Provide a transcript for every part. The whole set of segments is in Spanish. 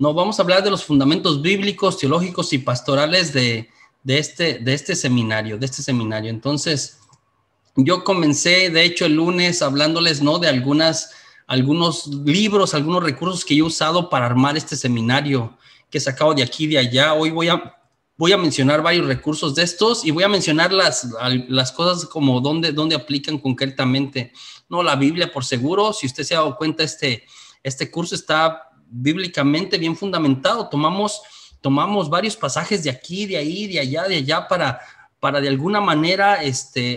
No, vamos a hablar de los fundamentos bíblicos, teológicos y pastorales de este seminario, Entonces, yo comencé, de hecho, el lunes hablándoles, ¿no?, de algunos libros, algunos recursos que yo he usado para armar este seminario que he sacado de aquí y de allá. Hoy voy a mencionar varios recursos de estos y voy a mencionar las cosas como dónde aplican concretamente. No, la Biblia, por seguro, si usted se ha dado cuenta, este curso está bíblicamente bien fundamentado. Tomamos varios pasajes de aquí, de ahí, de allá para de alguna manera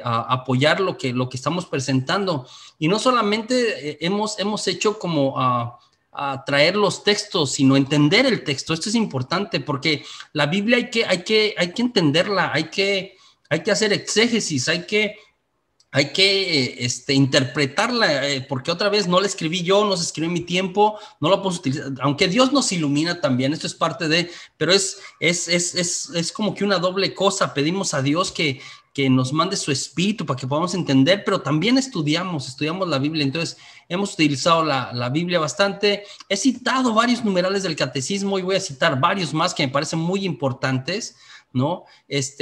apoyar lo que estamos presentando. Y no solamente hemos hecho como a traer los textos, sino entender el texto. Esto es importante porque la Biblia hay que entenderla, hay que hacer exégesis, hay que interpretarla, porque otra vez no la escribí yo, no se escribió en mi tiempo, no la puedo utilizar, aunque Dios nos ilumina también, esto es parte de, pero es como que una doble cosa. Pedimos a Dios que nos mande su espíritu para que podamos entender, pero también estudiamos la Biblia. Entonces hemos utilizado la Biblia bastante. He citado varios numerales del catecismo y voy a citar varios más que me parecen muy importantes, ¿no?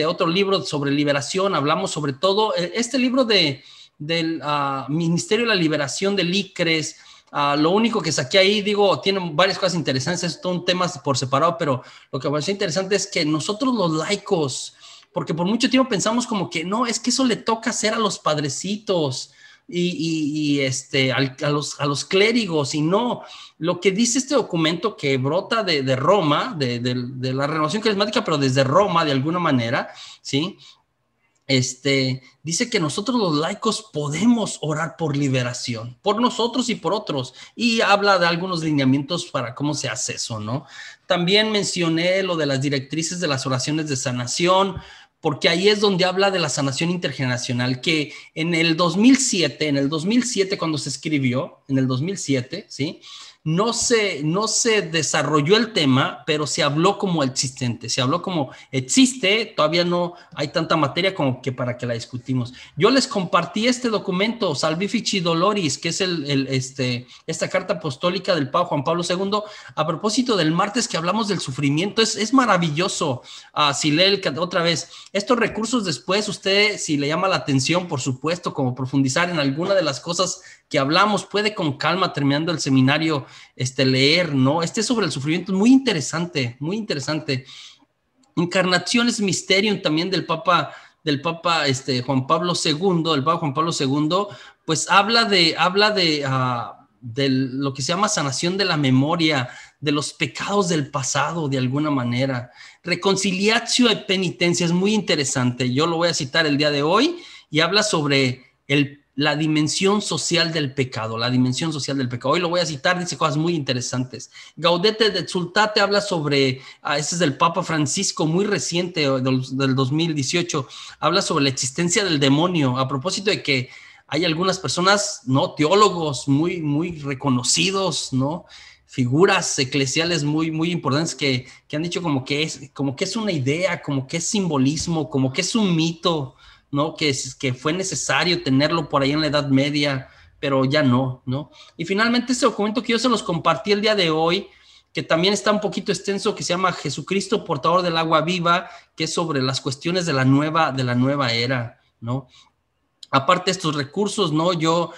Otro libro sobre liberación, hablamos sobre todo, este libro del Ministerio de la Liberación de Licres. Lo único que saqué ahí, digo, tiene varias cosas interesantes, es todo un tema por separado, pero lo que me pareció interesante es que nosotros los laicos, porque por mucho tiempo pensamos como que no, es que eso le toca hacer a los padrecitos a los clérigos, y no. Lo que dice este documento que brota de Roma, de la renovación carismática, pero desde Roma de alguna manera, ¿sí? Dice que nosotros los laicos podemos orar por liberación, por nosotros y por otros, y habla de algunos lineamientos para cómo se hace eso, ¿no? También mencioné lo de las directrices de las oraciones de sanación, porque ahí es donde habla de la sanación intergeneracional, que en el 2007 cuando se escribió, en el 2007, ¿sí?, no se desarrolló el tema, pero se habló como existente, existe, todavía no hay tanta materia como que para que la discutimos. Yo les compartí este documento, Salvifici Doloris, que es esta carta apostólica del Papa Juan Pablo II, a propósito del martes que hablamos del sufrimiento. Es maravilloso. Si lee otra vez, estos recursos después, usted, si le llama la atención, por supuesto, como profundizar en alguna de las cosas que hablamos, puede con calma, terminando el seminario, leer, ¿no? Sobre el sufrimiento es muy interesante, muy interesante. Encarnaciones Mysterium también del Papa Juan Pablo II, del Papa Juan Pablo II, pues habla de lo que se llama sanación de la memoria, de los pecados del pasado, de alguna manera. Reconciliatio e penitencia es muy interesante. Yo lo voy a citar el día de hoy y habla sobre la dimensión social del pecado, Hoy lo voy a citar, dice cosas muy interesantes. Gaudete et Exsultate habla sobre, este es del Papa Francisco, muy reciente, del 2018, habla sobre la existencia del demonio, a propósito de que hay algunas personas, ¿no?, teólogos muy, muy reconocidos, ¿no?, figuras eclesiales muy, muy importantes que han dicho como que es una idea, como que es simbolismo, como que es un mito, ¿no?, que fue necesario tenerlo por ahí en la Edad Media, pero ya no. Y finalmente ese documento que yo se los compartí el día de hoy, que también está un poquito extenso, que se llama Jesucristo, portador del agua viva, que es sobre las cuestiones de la nueva era, ¿no? Aparte de estos recursos, ¿no?, yo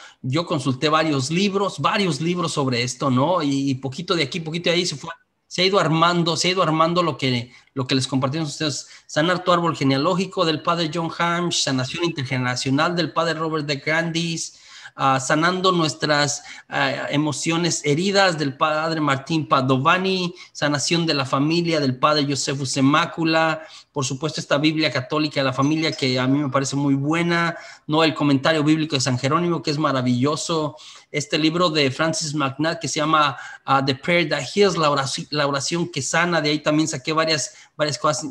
consulté varios libros sobre esto, ¿no? Y poquito de aquí, poquito de ahí se ha ido armando lo que les compartimos a ustedes. Sanar tu árbol genealógico, del padre John Hamsh, sanación intergeneracional, del padre Robert de Grandis, sanando nuestras emociones heridas, del padre Martín Padovani, sanación de la familia, del padre Josephus Semácula, por supuesto esta Biblia católica de la familia, que a mí me parece muy buena, ¿no?, el comentario bíblico de San Jerónimo, que es maravilloso, este libro de Francis McNabb que se llama The Prayer That Heals, la oración que sana. De ahí también saqué varias cosas,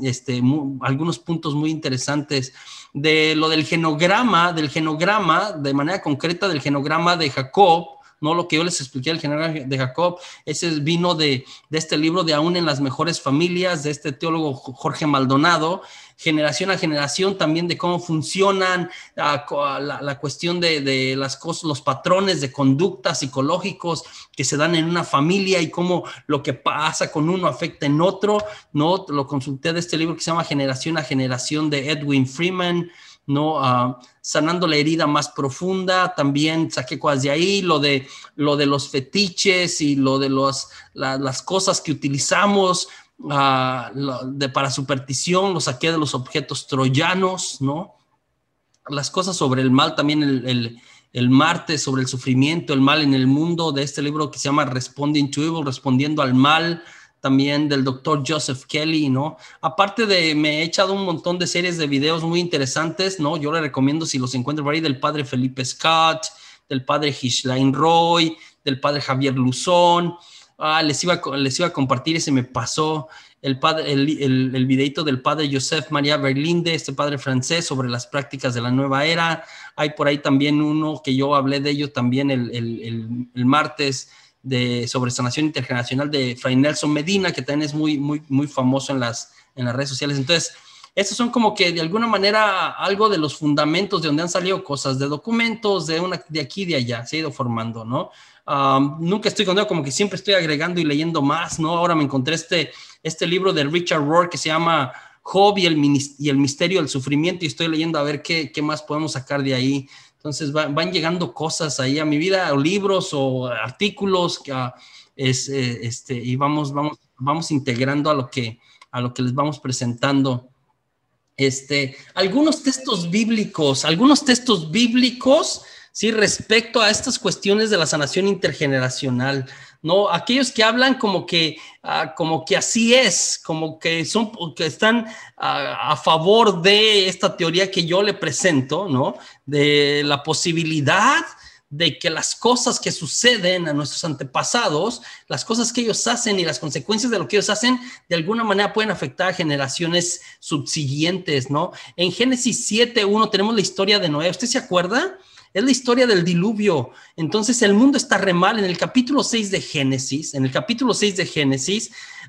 algunos puntos muy interesantes de lo del genograma, de manera concreta del genograma de Jacob, no lo que yo les expliqué el general de Jacob, ese vino de este libro de Aún en las mejores familias, de este teólogo Jorge Maldonado, generación a generación también de cómo funcionan la cuestión de las cosas, los patrones de conducta psicológicos que se dan en una familia y cómo lo que pasa con uno afecta en otro, ¿no? Lo consulté de este libro que se llama Generación a Generación de Edwin Freeman, ¿no? Sanando la herida más profunda, también saqué cosas de ahí, lo de los fetiches y lo de las cosas que utilizamos para superstición, lo saqué de los objetos troyanos, ¿no? Las cosas sobre el mal, también el martes sobre el sufrimiento, el mal en el mundo, de este libro que se llama Responding to Evil, Respondiendo al Mal, también del doctor Joseph Kelly, ¿no? Aparte me he echado un montón de series de videos muy interesantes, ¿no? Yo le recomiendo, si los encuentro por ahí, del padre Felipe Scott, del padre Hishlain Roy, del padre Javier Luzón. Les iba a compartir, ese me pasó, el videito del padre Joseph María Berlinde, este padre francés, sobre las prácticas de la nueva era. Hay por ahí también uno que yo hablé de ello también el martes, sobre sanación intergeneracional, de Fray Nelson Medina, que también es muy, muy, muy famoso en las redes sociales. Entonces, estos son como que de alguna manera algo de los fundamentos de donde han salido cosas, de documentos, de aquí y de allá, se ha ido formando, ¿no? Nunca estoy contento, como que siempre estoy agregando y leyendo más, ¿no? Ahora me encontré este libro de Richard Rohr que se llama Job y el misterio del sufrimiento, y estoy leyendo a ver qué más podemos sacar de ahí. Entonces van llegando cosas ahí a mi vida, o libros o artículos, y vamos integrando a lo que les vamos presentando. Algunos textos bíblicos, sí, respecto a estas cuestiones de la sanación intergeneracional, ¿no? Aquellos que hablan como que así es, como que están a favor de esta teoría que yo le presento, ¿no? De la posibilidad de que las cosas que suceden a nuestros antepasados, las cosas que ellos hacen y las consecuencias de lo que ellos hacen, de alguna manera pueden afectar a generaciones subsiguientes, ¿no? En Génesis 7:1 tenemos la historia de Noé. ¿Usted se acuerda? Es la historia del diluvio. Entonces el mundo está re mal. En el capítulo 6 de Génesis,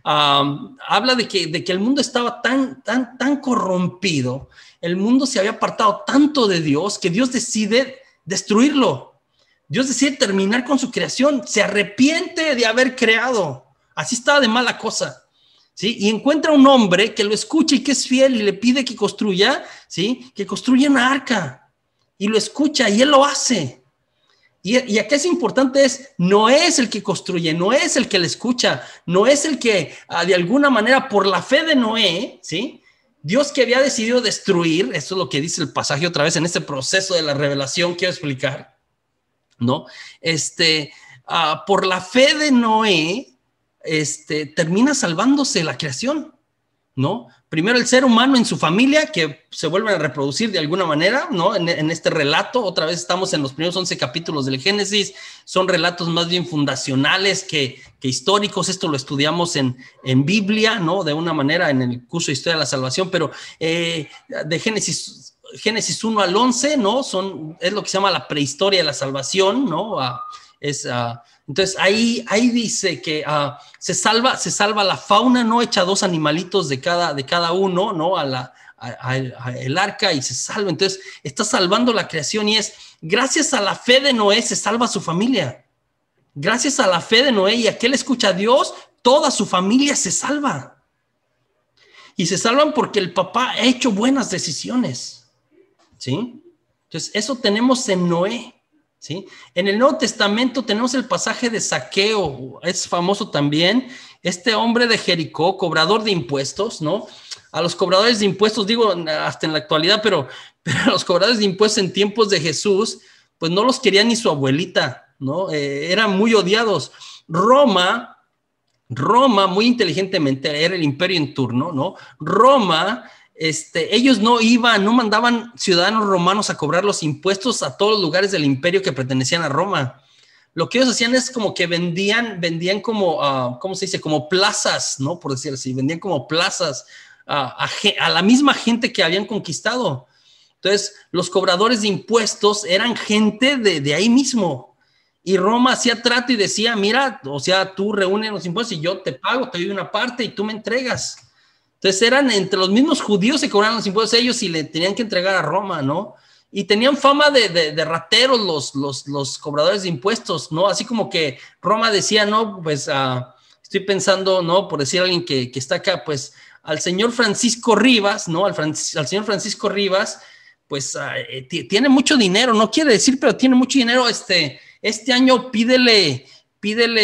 habla de que el mundo estaba tan corrompido, el mundo se había apartado tanto de Dios, que Dios decide destruirlo. Dios decide terminar con su creación, se arrepiente de haber creado. Así estaba de mala cosa, ¿sí? Y encuentra un hombre que lo escucha y que es fiel y le pide que construya, ¿sí? Que construya una arca. Y lo escucha y él lo hace. Y aquí es importante, no es el que construye, no es el que le escucha, no es el que de alguna manera, por la fe de Noé, ¿sí? Dios, que había decidido destruir, eso es lo que dice el pasaje otra vez en este proceso de la revelación, quiero explicar, ¿no? Por la fe de Noé, termina salvándose la creación, ¿no? Primero el ser humano en su familia, que se vuelven a reproducir de alguna manera, ¿no? En este relato, otra vez estamos en los primeros 11 capítulos del Génesis, son relatos más bien fundacionales que históricos. Esto lo estudiamos en Biblia, ¿no? De una manera en el curso de Historia de la Salvación, pero de Génesis 1 al 11, ¿no? Es lo que se llama la prehistoria de la salvación, ¿no? Entonces ahí dice que se salva la fauna, ¿no? Echa 2 animalitos de cada uno, ¿no? El arca, y se salva. Entonces está salvando la creación, y es gracias a la fe de Noé se salva su familia. Gracias a la fe de Noé y a que él escucha a Dios, toda su familia se salva. Y se salvan porque el papá ha hecho buenas decisiones, ¿sí? Entonces eso tenemos en Noé. ¿Sí? En el Nuevo Testamento tenemos el pasaje de Zaqueo, es famoso también, este hombre de Jericó, cobrador de impuestos, ¿no? A los cobradores de impuestos, digo hasta en la actualidad, pero a los cobradores de impuestos en tiempos de Jesús, pues no los quería ni su abuelita, ¿no? Eran muy odiados. Roma, muy inteligentemente, era el imperio en turno, ¿no? Roma... ellos no mandaban ciudadanos romanos a cobrar los impuestos a todos los lugares del imperio que pertenecían a Roma. Lo que ellos hacían es como que vendían como, ¿cómo se dice? Como plazas, ¿no? Por decir así, vendían como plazas a la misma gente que habían conquistado. Entonces, los cobradores de impuestos eran gente de ahí mismo. Y Roma hacía trato y decía, mira, o sea, tú reúnes los impuestos y yo te pago, te doy una parte y tú me entregas. Entonces eran entre los mismos judíos que cobraban los impuestos ellos y le tenían que entregar a Roma, ¿no? Y tenían fama de rateros los cobradores de impuestos, ¿no? Así como que Roma decía, no, pues estoy pensando, ¿no? Por decir a alguien que está acá, pues al señor Francisco Rivas, ¿no? Al señor Francisco Rivas, pues tiene mucho dinero, no quiere decir, pero tiene mucho dinero, este año pídele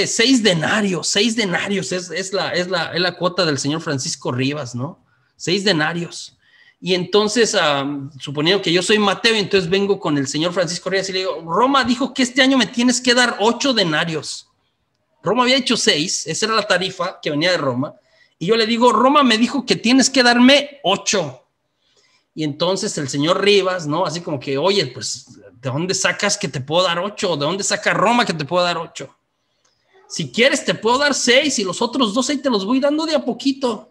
6 denarios, es la cuota del señor Francisco Rivas, ¿no? 6 denarios. Y entonces, suponiendo que yo soy Mateo, entonces vengo con el señor Francisco Rivas y le digo, Roma dijo que este año me tienes que dar 8 denarios. Roma había hecho 6, esa era la tarifa que venía de Roma. Y yo le digo, Roma me dijo que tienes que darme 8. Y entonces el señor Rivas, ¿no? Así como que, oye, pues, ¿de dónde sacas que te puedo dar 8? ¿De dónde saca Roma que te puedo dar 8? Si quieres, te puedo dar 6 y los otros 2 ahí te los voy dando de a poquito.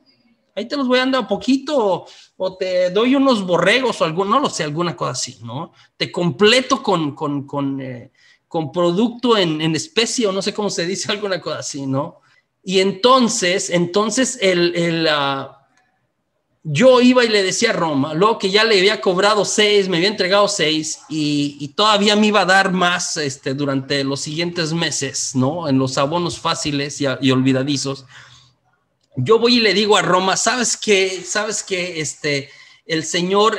Ahí te los voy dando a poquito o te doy unos borregos o algo, no lo sé, alguna cosa así, ¿no? Te completo con producto en especie o no sé cómo se dice, alguna cosa así, ¿no? Y entonces yo iba y le decía a Roma, luego que ya le había cobrado 6, me había entregado 6 y todavía me iba a dar más durante los siguientes meses, ¿no? En los abonos fáciles y olvidadizos. Yo voy y le digo a Roma, ¿sabes qué? El señor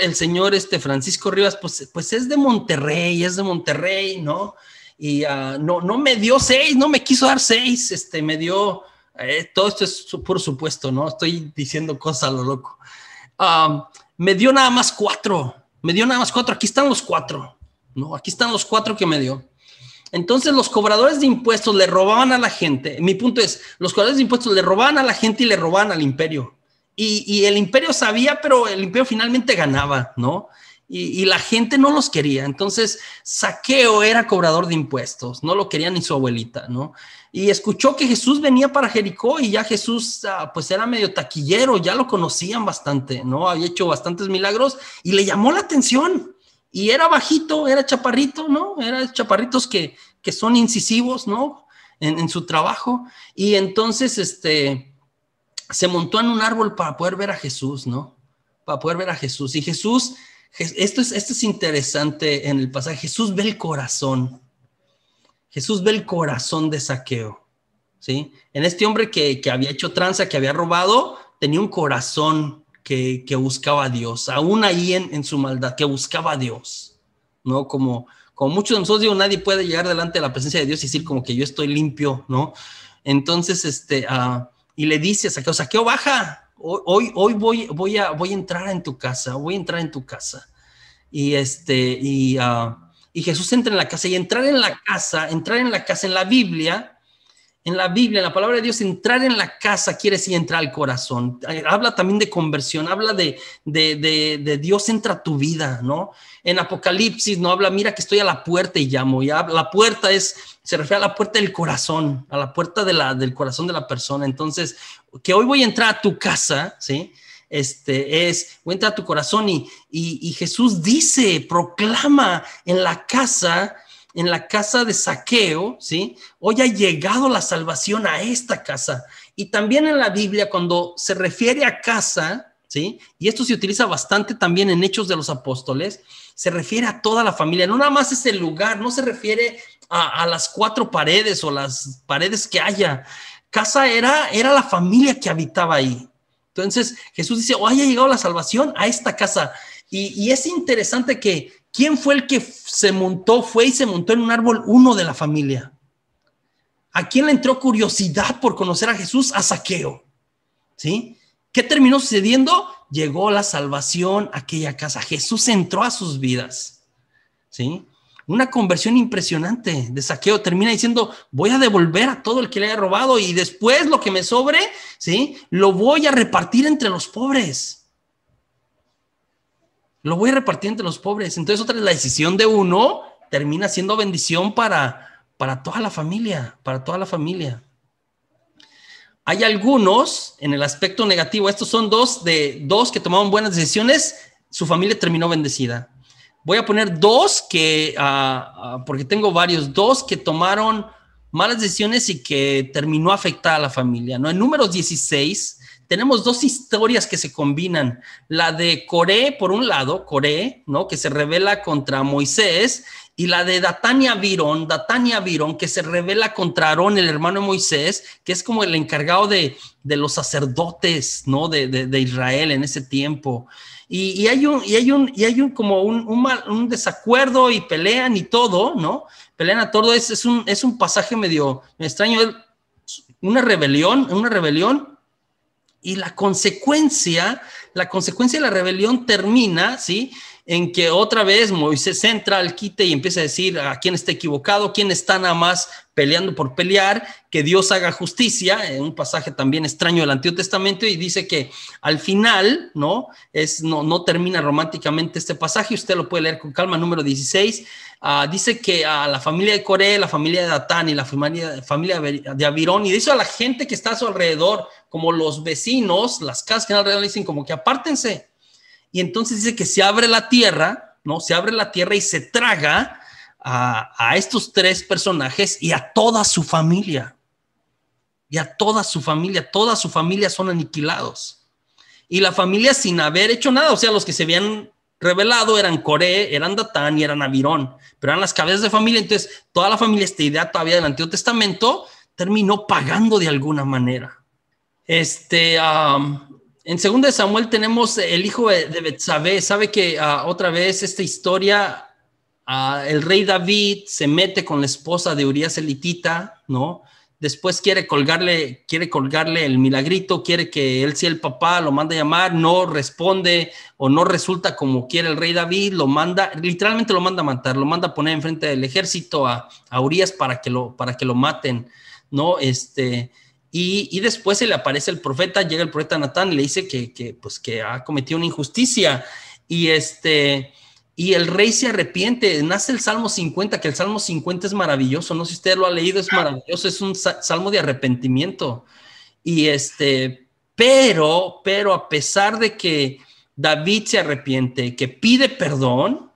Francisco Rivas, pues es de Monterrey, ¿no? Y no me dio 6, no me quiso dar 6, me dio, todo esto es por supuesto, ¿no? Estoy diciendo cosas a lo loco. Me dio nada más 4, aquí están los 4, ¿no? Aquí están los 4 que me dio. Entonces los cobradores de impuestos le robaban a la gente. Mi punto es, los cobradores de impuestos le robaban a la gente y le robaban al imperio. Y el imperio sabía, pero el imperio finalmente ganaba, ¿no? Y la gente no los quería. Entonces Zaqueo era cobrador de impuestos, no lo quería ni su abuelita, ¿no? Y escuchó que Jesús venía para Jericó y ya Jesús pues era medio taquillero, ya lo conocían bastante, ¿no? Había hecho bastantes milagros y le llamó la atención. Y era bajito, era chaparrito, ¿no? Eran chaparritos que son incisivos, ¿no? En su trabajo. Y entonces, se montó en un árbol para poder ver a Jesús, ¿no? Para poder ver a Jesús. Y Jesús, esto es interesante en el pasaje. Jesús ve el corazón. Jesús ve el corazón de Zaqueo, ¿sí? En este hombre que había hecho tranza, que había robado, tenía un corazón que buscaba a Dios, aún ahí en su maldad, que buscaba a Dios, ¿no? Como muchos de nosotros, digo, nadie puede llegar delante de la presencia de Dios y decir como que yo estoy limpio, ¿no? Entonces, y le dice a Zaqueo, Zaqueo, baja, hoy voy a entrar en tu casa, Y Jesús entra en la casa, y entrar en la casa, en la Biblia, en la palabra de Dios, entrar en la casa quiere decir entrar al corazón. Habla también de conversión, habla de Dios entra a tu vida, ¿no? En Apocalipsis no habla, mira que estoy a la puerta y llamo. Ya la puerta se refiere a la puerta del corazón, a la puerta del corazón de la persona. Entonces, que hoy voy a entrar a tu casa, ¿sí? Voy a entrar a tu corazón y Jesús dice, proclama en la casa de Zaqueo, ¿sí? Hoy ha llegado la salvación a esta casa. Y también en la Biblia, cuando se refiere a casa, ¿sí? Y esto se utiliza bastante también en Hechos de los Apóstoles, se refiere a toda la familia, no nada más es el lugar, no se refiere a las 4 paredes o las paredes que haya. Casa era la familia que habitaba ahí. Entonces Jesús dice, hoy ha llegado la salvación a esta casa. Y es interesante que ¿quién fue el que fue y se montó en un árbol? Uno de la familia. ¿A quién le entró curiosidad por conocer a Jesús? A Zaqueo, ¿sí? ¿Qué terminó sucediendo? Llegó la salvación a aquella casa. Jesús entró a sus vidas, ¿sí? Una conversión impresionante de Zaqueo. Termina diciendo, voy a devolver a todo el que le haya robado y después lo que me sobre, ¿sí? Lo voy a repartir entre los pobres. Lo voy a repartir entre los pobres. Entonces, otra vez, la decisión de uno termina siendo bendición para toda la familia, Hay algunos, en el aspecto negativo, estos son dos que tomaron buenas decisiones, su familia terminó bendecida. Voy a poner dos que, porque tengo varios, dos que tomaron malas decisiones y que terminó afectada a la familia, ¿no? En Números 16 tenemos dos historias que se combinan. La de Coré, por un lado, Coré, ¿no? Que se rebela contra Moisés, y la de Datán y Abirón, que se rebela contra Aarón, el hermano de Moisés, que es como el encargado de los sacerdotes, ¿no? de Israel en ese tiempo. Y hay un desacuerdo y pelean y todo, ¿no? Pelean a todo. Es un pasaje medio extraño. Una rebelión. Y la consecuencia de la rebelión termina, ¿sí? En que otra vez Moisés entra al quite y empieza a decir a quién está equivocado, quién está nada más peleando por pelear, que Dios haga justicia, un pasaje también extraño del Antiguo Testamento, y dice que al final, ¿no? No termina románticamente este pasaje, usted lo puede leer con calma, Número 16, dice que a la familia de Coré, la familia de Datán y la familia de Abirón, y dice a la gente que está a su alrededor, como los vecinos, las casas que alrededor, le dicen como que apártense. Y entonces dice que se abre la tierra, ¿no? Se abre la tierra y se traga a estos tres personajes y a toda su familia. Toda su familia son aniquilados. Y la familia sin haber hecho nada, o sea, los que se habían revelado eran Coré, eran Datán y eran Abirón, pero eran las cabezas de familia. Entonces, toda la familia, esta idea todavía del Antiguo Testamento, terminó pagando de alguna manera. En 2 Samuel tenemos el hijo de Betsabé. Sabe que otra vez esta historia, el rey David se mete con la esposa de Urías elitita, ¿no? Después quiere colgarle el milagrito, quiere que él sea el papá, lo manda a llamar, no responde o no resulta como quiere el rey David, literalmente lo manda a matar, lo manda a poner enfrente del ejército a Urías para que lo maten, ¿no? Y después se le aparece el profeta, llega el profeta Natán y le dice que ha cometido una injusticia, y el rey se arrepiente. Nace el Salmo 50, que el Salmo 50 es maravilloso, no sé si usted lo ha leído, es maravilloso, es un salmo de arrepentimiento. Y pero a pesar de que David se arrepiente, que pide perdón,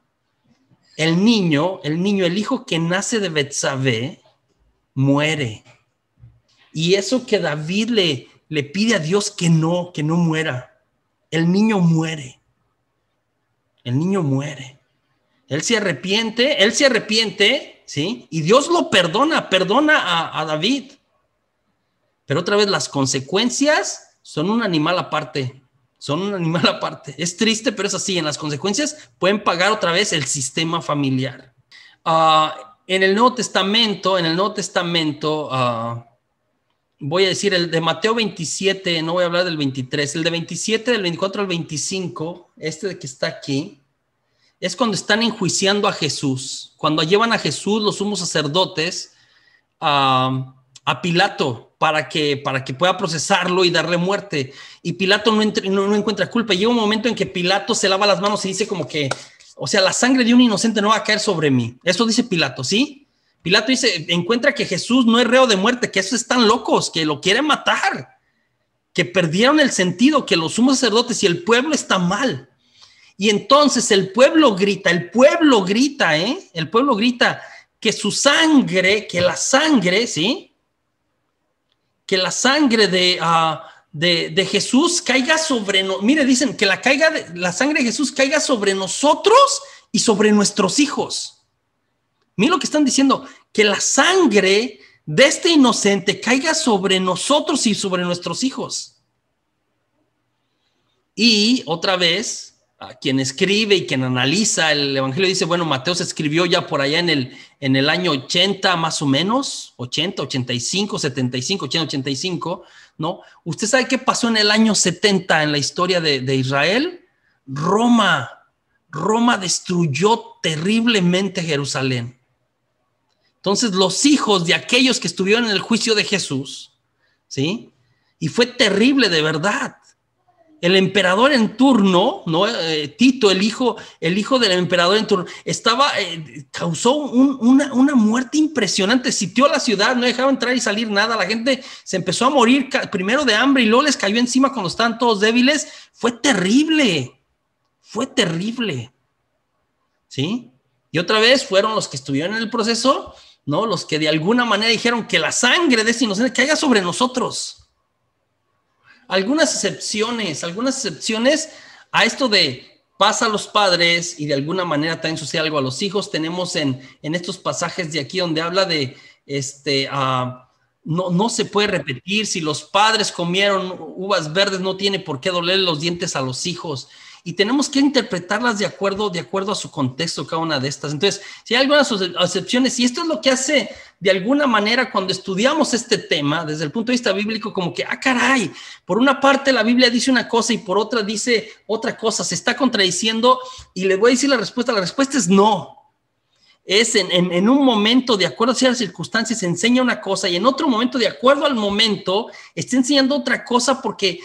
el hijo que nace de Betsabé, muere. Y eso que David le pide a Dios que no muera. El niño muere. Él se arrepiente, ¿sí? Y Dios lo perdona a David. Pero otra vez las consecuencias son un animal aparte. Es triste, pero es así. En las consecuencias pueden pagar otra vez el sistema familiar. En el Nuevo Testamento, voy a decir el de Mateo 27, no voy a hablar del 23, el de 27, del 24 al 25, de que está aquí, es cuando están enjuiciando a Jesús, cuando llevan a Jesús los sumos sacerdotes a Pilato para que pueda procesarlo y darle muerte, y Pilato no encuentra culpa. Llega un momento en que Pilato se lava las manos y dice como que, o sea, la sangre de un inocente no va a caer sobre mí. Eso dice Pilato, ¿sí? Pilato dice, encuentra que Jesús no es reo de muerte, que esos están locos, que lo quieren matar, que perdieron el sentido, que los sumos sacerdotes y el pueblo está mal. Y entonces el pueblo grita que su sangre, que la sangre, ¿sí? Que la sangre de Jesús caiga sobre nosotros. Mire, dicen que la sangre de Jesús caiga sobre nosotros y sobre nuestros hijos. Miren lo que están diciendo, que la sangre de este inocente caiga sobre nosotros y sobre nuestros hijos. Y otra vez, quien escribe y quien analiza el Evangelio dice, bueno, Mateo se escribió ya por allá en el año 80 más o menos, 80, 85, 75, 80, 85, ¿no? ¿Usted sabe qué pasó en el año 70 en la historia de Israel? Roma destruyó terriblemente Jerusalén. Entonces, los hijos de aquellos que estuvieron en el juicio de Jesús, ¿sí? Y fue terrible de verdad. El emperador en turno, ¿no? Tito, el hijo del emperador en turno, causó una muerte impresionante. Sitió la ciudad, no dejaba entrar y salir nada. La gente se empezó a morir primero de hambre y luego les cayó encima cuando estaban todos débiles. Fue terrible. ¿sí? Y otra vez fueron los que estuvieron en el proceso, ¿no? Los que de alguna manera dijeron que la sangre de ese inocente caiga sobre nosotros. Algunas excepciones a esto de pasa a los padres y de alguna manera también sucede algo a los hijos. Tenemos en estos pasajes de aquí donde habla de no se puede repetir. Si los padres comieron uvas verdes, no tiene por qué doler los dientes a los hijos. Y tenemos que interpretarlas de acuerdo a su contexto, cada una de estas. Entonces, si hay algunas excepciones, y esto es lo que hace de alguna manera cuando estudiamos este tema, desde el punto de vista bíblico, como que, caray, por una parte la Biblia dice una cosa y por otra dice otra cosa, se está contradiciendo, y le voy a decir la respuesta es no. Es en un momento, de acuerdo a ciertas circunstancias, se enseña una cosa, y en otro momento, de acuerdo al momento, está enseñando otra cosa porque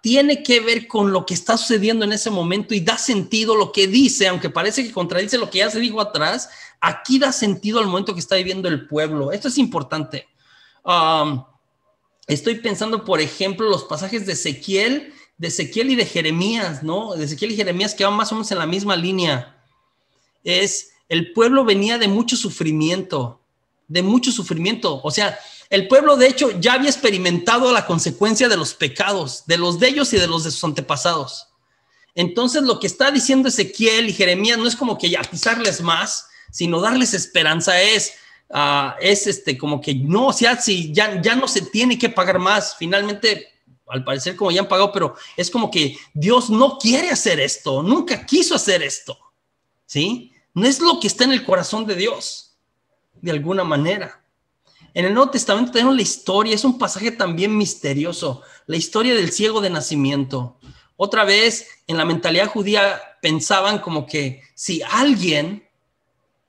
tiene que ver con lo que está sucediendo en ese momento y da sentido lo que dice, aunque parece que contradice lo que ya se dijo atrás. Aquí da sentido al momento que está viviendo el pueblo. Esto es importante. Estoy pensando, por ejemplo, los pasajes de Ezequiel y de Jeremías, ¿no? De Ezequiel y Jeremías, que van más o menos en la misma línea. El pueblo venía de mucho sufrimiento. O sea, el pueblo, de hecho, ya había experimentado la consecuencia de los pecados, de los de ellos y de los de sus antepasados. Entonces, lo que está diciendo Ezequiel y Jeremías no es como que ya pisarles más, sino darles esperanza. Como que no, o sea, si ya no se tiene que pagar más. Finalmente, al parecer, como ya han pagado, pero es como que Dios no quiere hacer esto, nunca quiso hacer esto, ¿sí? No es lo que está en el corazón de Dios, de alguna manera. En el Nuevo Testamento tenemos la historia, es un pasaje también misterioso, la historia del ciego de nacimiento. Otra vez, en la mentalidad judía pensaban como que si alguien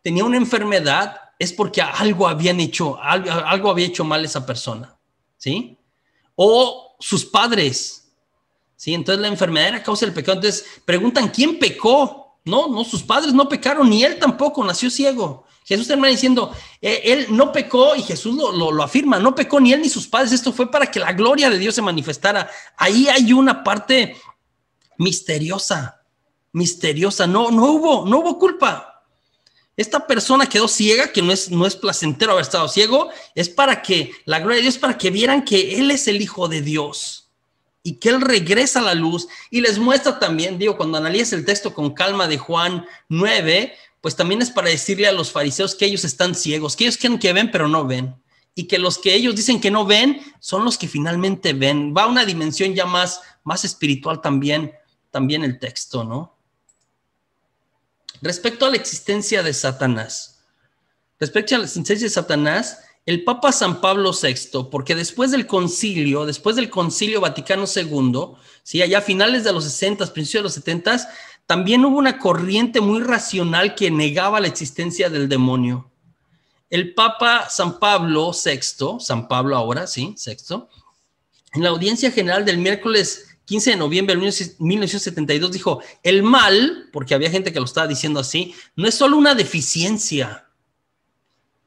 tenía una enfermedad es porque algo había hecho mal esa persona, ¿sí? O sus padres, ¿sí? Entonces la enfermedad era causa del pecado. Entonces preguntan, ¿quién pecó? No, sus padres no pecaron, ni él tampoco, nació ciego. Jesús termina diciendo, él no pecó, y Jesús lo afirma, no pecó ni él ni sus padres, esto fue para que la gloria de Dios se manifestara. Ahí hay una parte misteriosa, no hubo culpa. Esta persona quedó ciega, que no es placentero haber estado ciego, es para que la gloria de Dios, para que vieran que Él es el Hijo de Dios y que Él regresa a la luz, y les muestra también, cuando analices el texto con calma de Juan 9, pues también es para decirle a los fariseos que ellos están ciegos, que ellos creen que ven pero no ven, y que los que ellos dicen que no ven son los que finalmente ven. Va a una dimensión ya más espiritual también el texto, ¿no? Respecto a la existencia de Satanás, el Papa San Pablo VI, porque después del Concilio Vaticano II, ¿sí? Allá a finales de los 60, principios de los 70, también hubo una corriente muy racional que negaba la existencia del demonio. El Papa San Pablo VI, en la audiencia general del miércoles 15 de noviembre de 1972 dijo, el mal, porque había gente que lo estaba diciendo así, no es solo una deficiencia,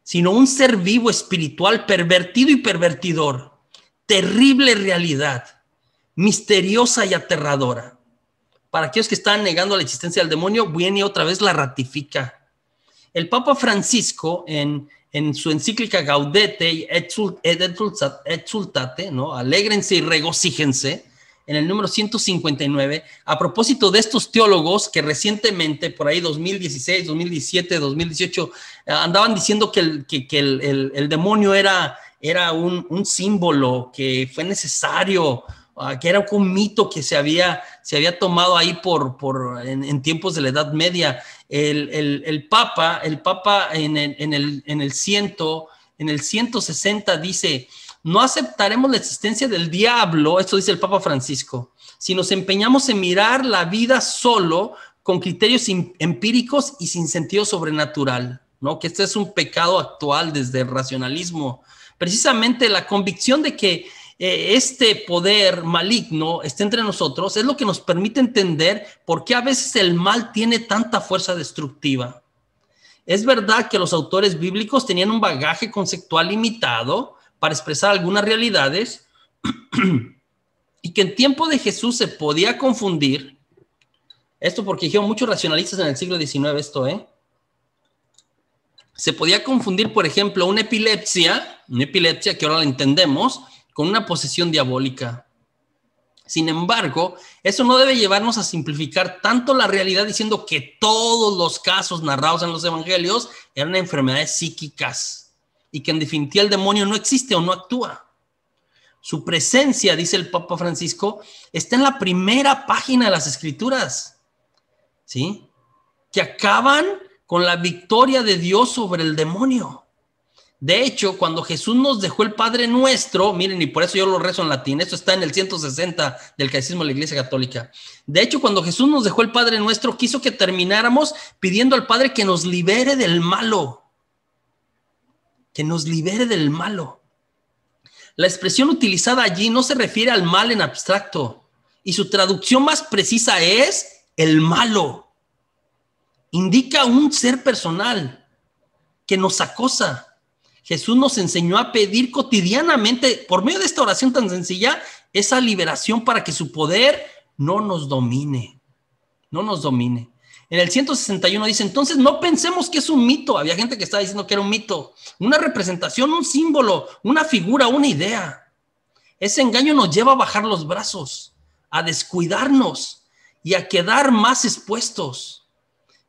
sino un ser vivo espiritual pervertido y pervertidor, terrible realidad, misteriosa y aterradora. Para aquellos que están negando la existencia del demonio, viene y otra vez la ratifica. El Papa Francisco, en su encíclica Gaudete et Exultate, ¿no? Alégrense y regocíjense, en el número 159, a propósito de estos teólogos que recientemente, por ahí 2016, 2017, 2018, andaban diciendo que el demonio era un símbolo, que fue necesario, que era un mito que se había tomado ahí en tiempos de la Edad Media. El Papa en el 160 dice, no aceptaremos la existencia del diablo, esto dice el Papa Francisco, si nos empeñamos en mirar la vida solo con criterios empíricos y sin sentido sobrenatural, ¿no? Que este es un pecado actual desde el racionalismo. Precisamente la convicción de que este poder maligno está entre nosotros es lo que nos permite entender por qué a veces el mal tiene tanta fuerza destructiva. Es verdad que los autores bíblicos tenían un bagaje conceptual limitado para expresar algunas realidades y que en tiempo de Jesús se podía confundir, Esto porque dijeron muchos racionalistas en el siglo XIX esto, ¿eh? Se podía confundir, por ejemplo, una epilepsia que ahora la entendemos, con una posesión diabólica. Sin embargo, eso no debe llevarnos a simplificar tanto la realidad diciendo que todos los casos narrados en los evangelios eran enfermedades psíquicas y que en definitiva el demonio no existe o no actúa. Su presencia, dice el Papa Francisco, está en la primera página de las Escrituras, ¿sí? Que acaban con la victoria de Dios sobre el demonio. De hecho, cuando Jesús nos dejó el Padre Nuestro, miren, y por eso yo lo rezo en latín, esto está en el 160 del Catecismo de la Iglesia Católica. De hecho, cuando Jesús nos dejó el Padre Nuestro, quiso que termináramos pidiendo al Padre que nos libere del malo. Que nos libere del malo. La expresión utilizada allí no se refiere al mal en abstracto, y su traducción más precisa es el malo. Indica un ser personal que nos acosa. Jesús nos enseñó a pedir cotidianamente, por medio de esta oración tan sencilla, esa liberación para que su poder no nos domine. No nos domine. En el 161 dice, entonces no pensemos que es un mito. Había gente que estaba diciendo que era un mito, una representación, un símbolo, una figura, una idea. Ese engaño nos lleva a bajar los brazos, a descuidarnos y a quedar más expuestos.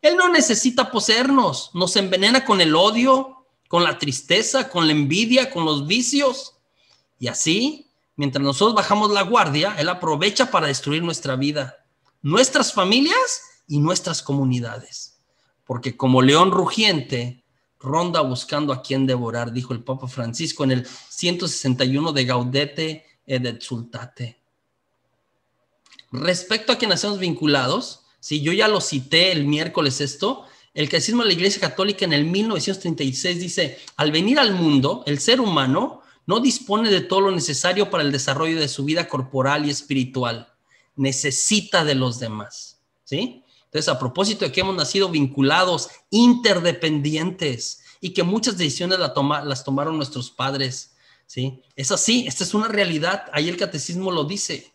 Él no necesita poseernos, nos envenena con el odio, con la tristeza, con la envidia, con los vicios. Y así, mientras nosotros bajamos la guardia, Él aprovecha para destruir nuestra vida, nuestras familias y nuestras comunidades. Porque como león rugiente, ronda buscando a quien devorar, dijo el Papa Francisco en el 161 de Gaudete et Exsultate. Respecto a quienes hacemos vinculados, sí, yo ya lo cité el miércoles esto, el Catecismo de la Iglesia Católica en el 1936 dice, al venir al mundo, el ser humano no dispone de todo lo necesario para el desarrollo de su vida corporal y espiritual, necesita de los demás, ¿sí? Entonces, a propósito de que hemos nacido vinculados, interdependientes, y que muchas decisiones las tomaron nuestros padres, ¿sí? Es así, esta es una realidad, ahí el Catecismo lo dice.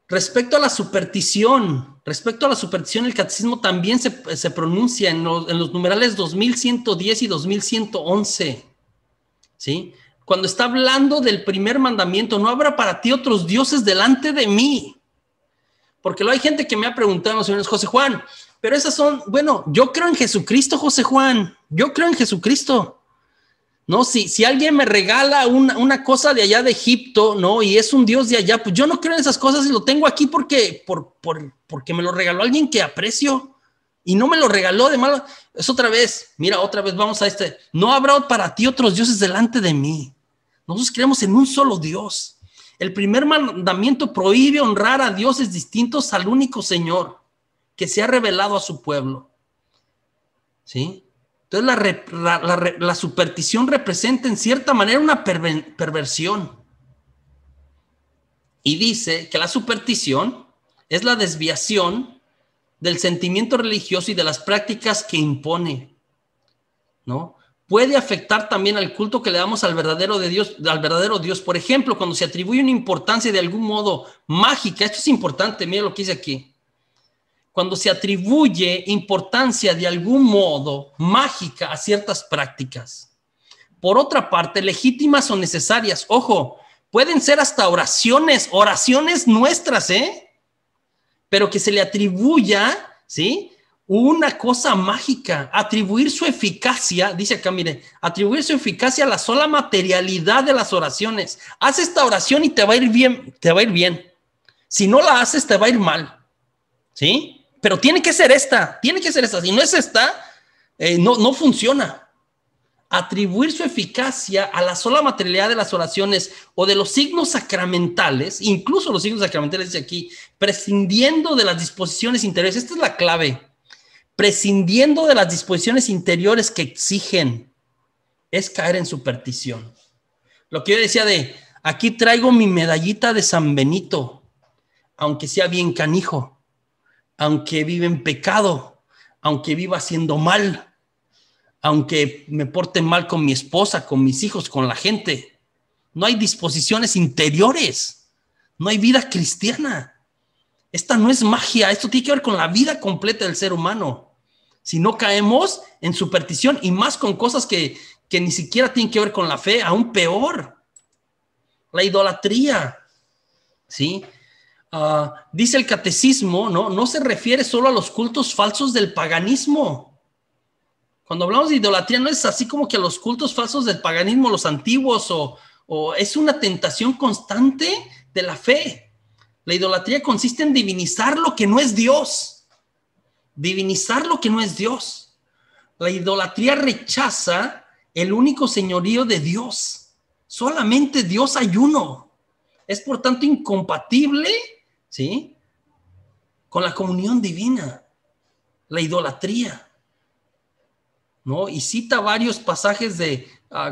Respecto a la superstición, el Catecismo también se pronuncia en los numerales 2110 y 2111, ¿sí? Cuando está hablando del primer mandamiento, no habrá para ti otros dioses delante de mí. Porque luego hay gente que me ha preguntado, señores, José Juan, pero esas son, bueno, yo creo en Jesucristo, José Juan, yo creo en Jesucristo. No, si alguien me regala una cosa de allá de Egipto, ¿no? Y es un Dios de allá, pues yo no creo en esas cosas y lo tengo aquí porque me lo regaló alguien que aprecio y no me lo regaló de malo. Es otra vez, mira, otra vez vamos a no habrá para ti otros dioses delante de mí. Nosotros creemos en un solo Dios. El primer mandamiento prohíbe honrar a dioses distintos al único Señor que se ha revelado a su pueblo. ¿Sí? Entonces la superstición representa en cierta manera una perversión. Y dice que la superstición es la desviación del sentimiento religioso y de las prácticas que impone, ¿no? Puede afectar también al culto que le damos al verdadero Dios. Por ejemplo, cuando se atribuye una importancia de algún modo mágica, esto es importante, mira lo que dice aquí. Cuando se atribuye importancia de algún modo mágica a ciertas prácticas. Por otra parte, legítimas o necesarias. Ojo, pueden ser hasta oraciones nuestras, pero que se le atribuya, ¿sí? Una cosa mágica, atribuir su eficacia, dice acá, mire, atribuir su eficacia a la sola materialidad de las oraciones. Haz esta oración y te va a ir bien, Si no la haces, te va a ir mal, ¿sí? Pero tiene que ser esta. Si no es esta, no funciona. Atribuir su eficacia a la sola materialidad de las oraciones o de los signos sacramentales, incluso los signos sacramentales dice aquí, prescindiendo de las disposiciones interiores. Esta es la clave. Prescindiendo de las disposiciones interiores que exigen, es caer en superstición. Lo que yo decía aquí traigo mi medallita de San Benito, aunque sea bien canijo, aunque viva en pecado, aunque viva haciendo mal, aunque me porte mal con mi esposa, con mis hijos, con la gente. No hay disposiciones interiores, no hay vida cristiana. Esta no es magia, esto tiene que ver con la vida completa del ser humano. Si no caemos en superstición y más con cosas que ni siquiera tienen que ver con la fe, aún peor. La idolatría, ¿sí? Dice el catecismo, no se refiere solo a los cultos falsos del paganismo. Cuando hablamos de idolatría no es así como que a los cultos falsos del paganismo, los antiguos, o es una tentación constante de la fe. La idolatría consiste en divinizar lo que no es Dios. Divinizar lo que no es Dios. La idolatría rechaza el único señorío de Dios. Solamente Dios hay uno. Es por tanto incompatible, ¿sí?, con la comunión divina. La idolatría, ¿no? Y cita varios pasajes de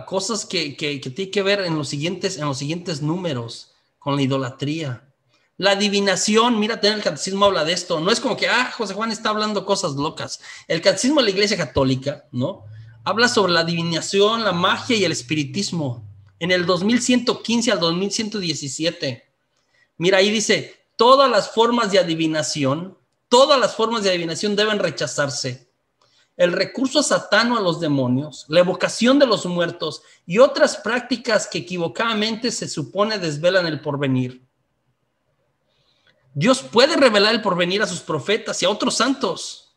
cosas que tiene que ver en los siguientes números con la idolatría. La adivinación, mira, el catecismo habla de esto. No es como que, José Juan está hablando cosas locas. El catecismo de la Iglesia Católica, ¿no?, habla sobre la adivinación, la magia y el espiritismo. En el 2115 al 2117. Mira, ahí dice, todas las formas de adivinación deben rechazarse. El recurso satano a los demonios, la evocación de los muertos y otras prácticas que equivocadamente se supone desvelan el porvenir. Dios puede revelar el porvenir a sus profetas y a otros santos,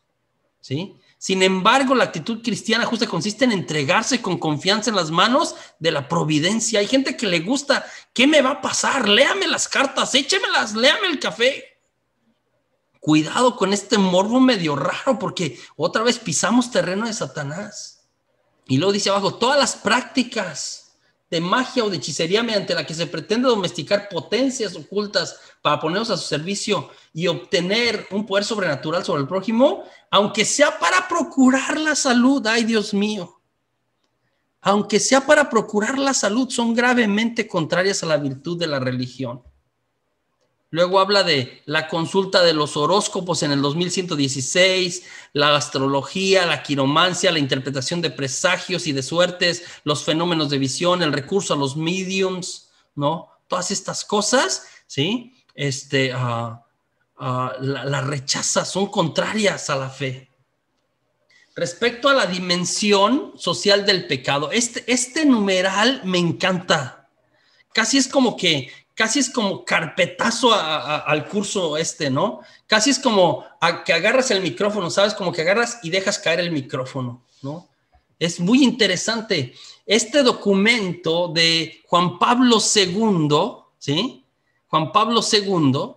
¿sí? Sin embargo, la actitud cristiana justa consiste en entregarse con confianza en las manos de la providencia. Hay gente que le gusta, ¿qué me va a pasar? Léame las cartas, échemelas, léame el café. Cuidado con este morbo medio raro, porque otra vez pisamos terreno de Satanás. Y luego dice abajo, todas las prácticas de magia o de hechicería mediante la que se pretende domesticar potencias ocultas para ponerlos a su servicio y obtener un poder sobrenatural sobre el prójimo, aunque sea para procurar la salud, ay Dios mío, aunque sea para procurar la salud, son gravemente contrarias a la virtud de la religión. Luego habla de la consulta de los horóscopos en el 2116, la astrología, la quiromancia, la interpretación de presagios y de suertes, los fenómenos de visión, el recurso a los mediums, ¿no? Todas estas cosas, ¿sí? La rechaza, son contrarias a la fe. Respecto a la dimensión social del pecado, este numeral me encanta. Casi es como carpetazo al curso ¿no? Casi es como que agarras el micrófono, ¿sabes? Como que agarras y dejas caer el micrófono, ¿no? Es muy interesante. Este documento de Juan Pablo II, ¿sí? Juan Pablo II,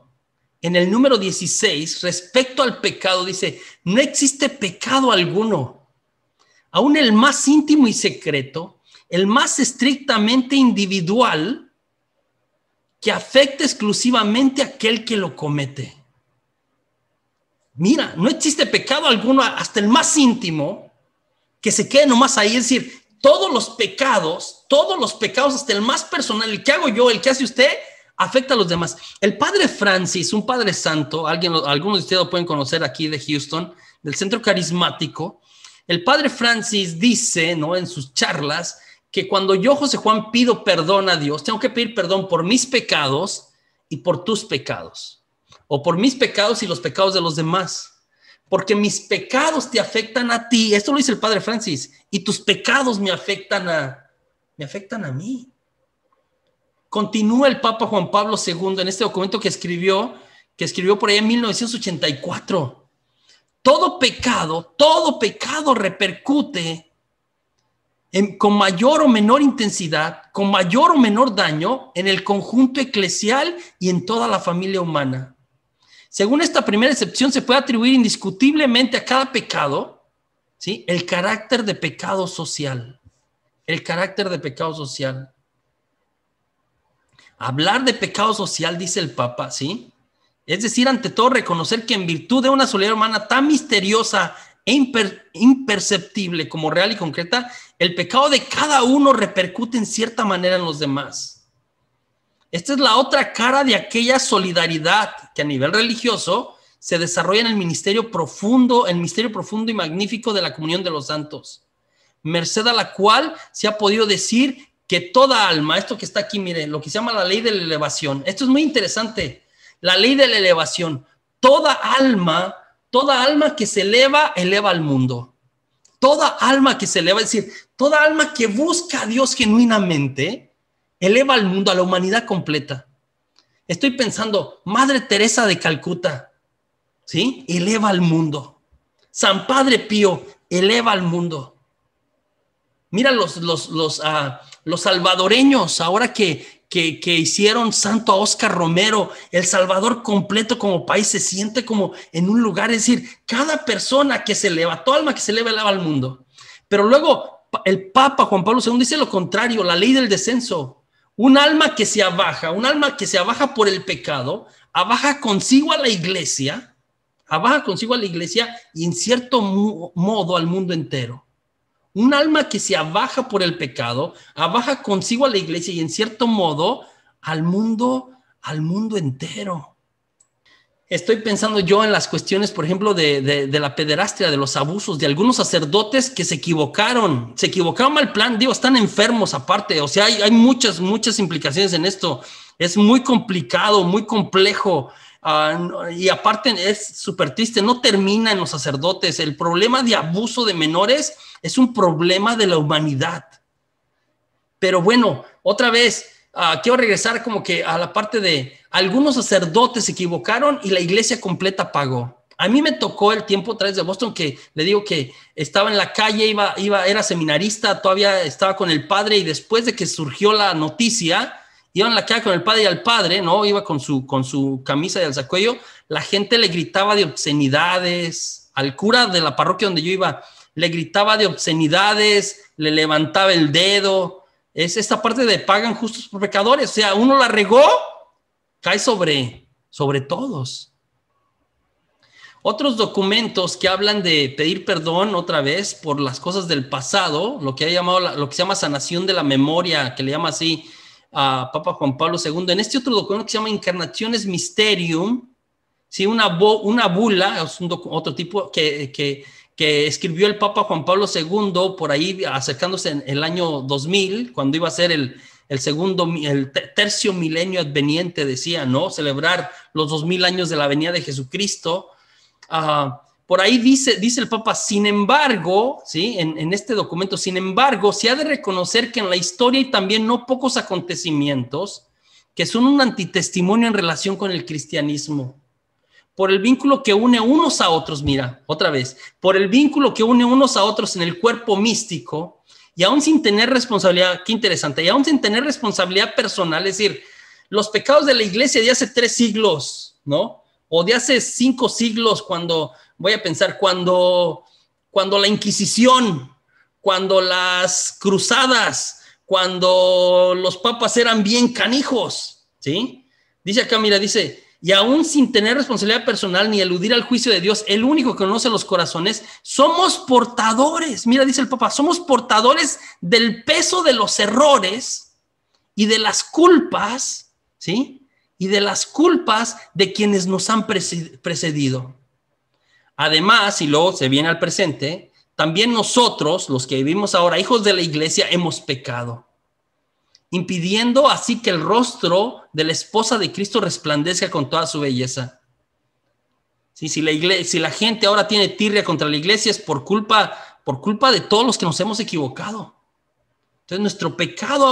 en el número 16, respecto al pecado, dice, no existe pecado alguno, aún el más íntimo y secreto, el más estrictamente individual, que afecta exclusivamente a aquel que lo comete. Mira, no existe pecado alguno, hasta el más íntimo, que se quede nomás ahí. Es decir, todos los pecados, hasta el más personal, el que hago yo, el que hace usted, afecta a los demás. El padre Francis, un padre santo, algunos de ustedes lo pueden conocer aquí de Houston, del centro carismático. El padre Francis dice, ¿no?, en sus charlas, que cuando yo, José Juan, pido perdón a Dios, tengo que pedir perdón por mis pecados y por tus pecados, o por mis pecados y los pecados de los demás, porque mis pecados te afectan a ti, esto lo dice el padre Francis, y tus pecados me afectan a mí. Continúa el Papa Juan Pablo II en este documento que escribió por ahí en 1984. Todo pecado repercute con mayor o menor intensidad, con mayor o menor daño en el conjunto eclesial y en toda la familia humana. Según esta primera excepción, se puede atribuir indiscutiblemente a cada pecado, ¿sí?, el carácter de pecado social. El carácter de pecado social. Hablar de pecado social, dice el Papa, ¿sí?, es decir, ante todo, reconocer que en virtud de una solidaridad humana tan misteriosa e imperceptible como real y concreta, el pecado de cada uno repercute en cierta manera en los demás. Esta es la otra cara de aquella solidaridad que a nivel religioso se desarrolla en el misterio profundo y magnífico de la comunión de los santos, merced a la cual se ha podido decir que toda alma, esto que está aquí, miren, lo que se llama la ley de la elevación, esto es muy interesante, la ley de la elevación, toda alma que se eleva, eleva al mundo. Toda alma que se eleva, es decir, toda alma que busca a Dios genuinamente, eleva al mundo, a la humanidad completa. Estoy pensando, Madre Teresa de Calcuta, ¿sí? Eleva al mundo. San Padre Pío, eleva al mundo. Mira los salvadoreños, ahora que hicieron santo a Óscar Romero, El Salvador completo como país se siente como en un lugar, es decir, cada persona que se eleva, toda alma que se eleva, eleva al mundo. Pero luego el Papa Juan Pablo II dice lo contrario, la ley del descenso. Un alma que se abaja por el pecado, abaja consigo a la iglesia y en cierto modo al mundo entero. Un alma que se abaja por el pecado, abaja consigo a la iglesia y en cierto modo al mundo entero. Estoy pensando yo en las cuestiones, por ejemplo, de la pederastia, de los abusos, de algunos sacerdotes que se equivocaron mal plan, digo, están enfermos aparte, o sea, hay muchas implicaciones en esto. Es muy complicado, muy complejo. Y aparte es súper triste, no termina en los sacerdotes. El problema de abuso de menores es un problema de la humanidad. Pero bueno, otra vez, quiero regresar como que a la parte de algunos sacerdotes se equivocaron y la iglesia completa pagó. A mí me tocó el tiempo a través de Boston que le digo que estaba en la calle, era seminarista, todavía estaba con el padre y después de que surgió la noticia, iba en la calle con el padre y al padre, ¿no? Iba con su camisa de alzacuello, la gente le gritaba de obscenidades, al cura de la parroquia donde yo iba, le gritaba de obscenidades, le levantaba el dedo. Es esta parte de pagan justos por pecadores, o sea, uno la regó, cae sobre todos. Otros documentos que hablan de pedir perdón otra vez por las cosas del pasado, lo que se llama sanación de la memoria, que le llama así a Papa Juan Pablo II. En este otro documento que se llama Incarnationes Mysterium, ¿sí? Una bula, es otro tipo que escribió el Papa Juan Pablo II por ahí acercándose en el año 2000, cuando iba a ser el tercio milenio adveniente, decía, ¿no? Celebrar los 2000 años de la venida de Jesucristo. Por ahí dice el Papa, sin embargo, ¿sí? en este documento, sin embargo, se ha de reconocer que en la historia hay también no pocos acontecimientos que son un antitestimonio en relación con el cristianismo. Por el vínculo que une unos a otros, mira, otra vez, por el vínculo que une unos a otros en el cuerpo místico, y aún sin tener responsabilidad, qué interesante, y aún sin tener responsabilidad personal, es decir, los pecados de la iglesia de hace 3 siglos, ¿no? O de hace 5 siglos, cuando la Inquisición, cuando las cruzadas, cuando los papas eran bien canijos, ¿sí? Dice acá, mira, dice, y aún sin tener responsabilidad personal ni eludir al juicio de Dios, el único que conoce los corazones, somos portadores, mira, dice el Papa, somos portadores del peso de los errores y de las culpas, ¿sí? Y de las culpas de quienes nos han precedido. Además, y luego se viene al presente, también nosotros, los que vivimos ahora, hijos de la iglesia, hemos pecado, impidiendo así que el rostro de la esposa de Cristo resplandezca con toda su belleza. Sí, si la gente ahora tiene tirria contra la iglesia es por culpa de todos los que nos hemos equivocado. Entonces nuestro pecado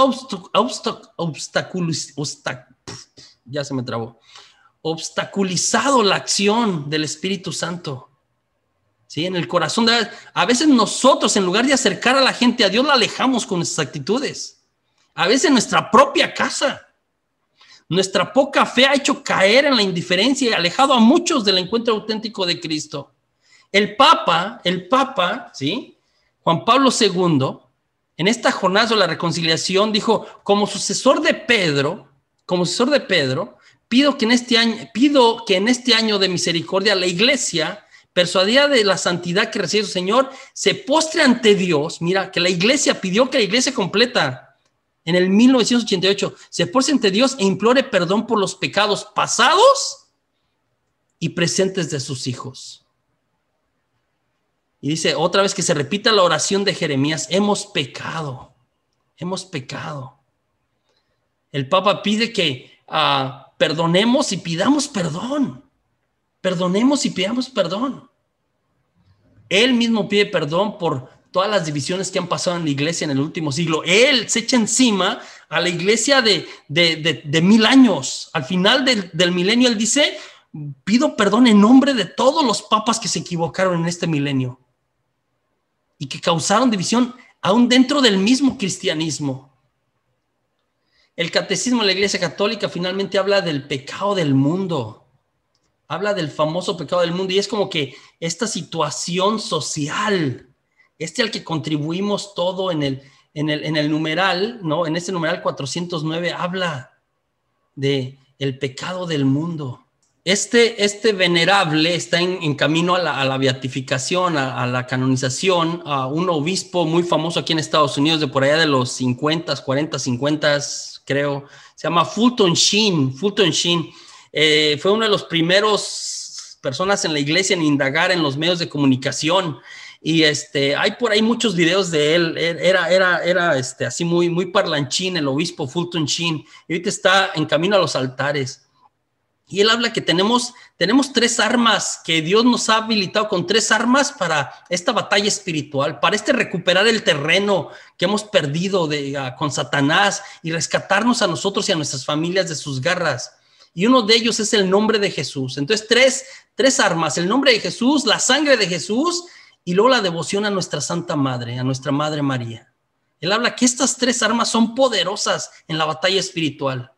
obstaculizado la acción del Espíritu Santo. ¿Sí? En el corazón a veces nosotros, en lugar de acercar a la gente a Dios, la alejamos con nuestras actitudes. A veces en nuestra propia casa. Nuestra poca fe ha hecho caer en la indiferencia y alejado a muchos del encuentro auténtico de Cristo. El Papa, ¿sí? Juan Pablo II, en esta jornada de la reconciliación, dijo, como sucesor de Pedro, pido que en este año de misericordia la iglesia, persuadida de la santidad que recibe su Señor, se postre ante Dios. Mira, que la iglesia pidió que la iglesia completa en el 1988 se postre ante Dios e implore perdón por los pecados pasados y presentes de sus hijos. Y dice otra vez que se repita la oración de Jeremías, hemos pecado. El Papa pide que perdonemos y pidamos perdón. Perdonemos y pidamos perdón. Él mismo pide perdón por todas las divisiones que han pasado en la iglesia en el último siglo. Él se echa encima a la iglesia de 1000 años. Al final del milenio, él dice, pido perdón en nombre de todos los papas que se equivocaron en este milenio y que causaron división aún dentro del mismo cristianismo. El catecismo de la Iglesia Católica finalmente habla del pecado del mundo. Habla del famoso pecado del mundo y es como que esta situación social, al que contribuimos todo en el numeral, ¿no? En este numeral 409 habla de el pecado del mundo. Este venerable está en camino a la beatificación, a la canonización, a un obispo muy famoso aquí en Estados Unidos de por allá de los 50, 40, 50, creo. Se llama Fulton Sheen. Fulton Sheen fue uno de los primeros personas en la iglesia en indagar en los medios de comunicación. Y hay por ahí muchos videos de él. Era así muy parlanchín, el obispo Fulton Sheen. Y ahorita está en camino a los altares. Y él habla que tenemos 3 armas, que Dios nos ha habilitado con 3 armas para esta batalla espiritual, para recuperar el terreno que hemos perdido con Satanás y rescatarnos a nosotros y a nuestras familias de sus garras. Y uno de ellos es el nombre de Jesús. Entonces, tres armas: el nombre de Jesús, la sangre de Jesús y luego la devoción a nuestra Santa Madre, a nuestra Madre María. Él habla que estas 3 armas son poderosas en la batalla espiritual,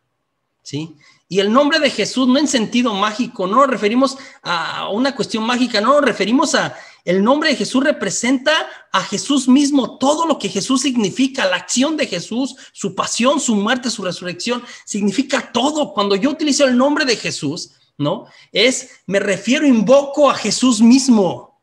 ¿sí? Y el nombre de Jesús no en sentido mágico, no nos referimos a una cuestión mágica, no nos referimos el nombre de Jesús representa a Jesús mismo, todo lo que Jesús significa, la acción de Jesús, su pasión, su muerte, su resurrección, significa todo. Cuando yo utilizo el nombre de Jesús, ¿no? Invoco a Jesús mismo.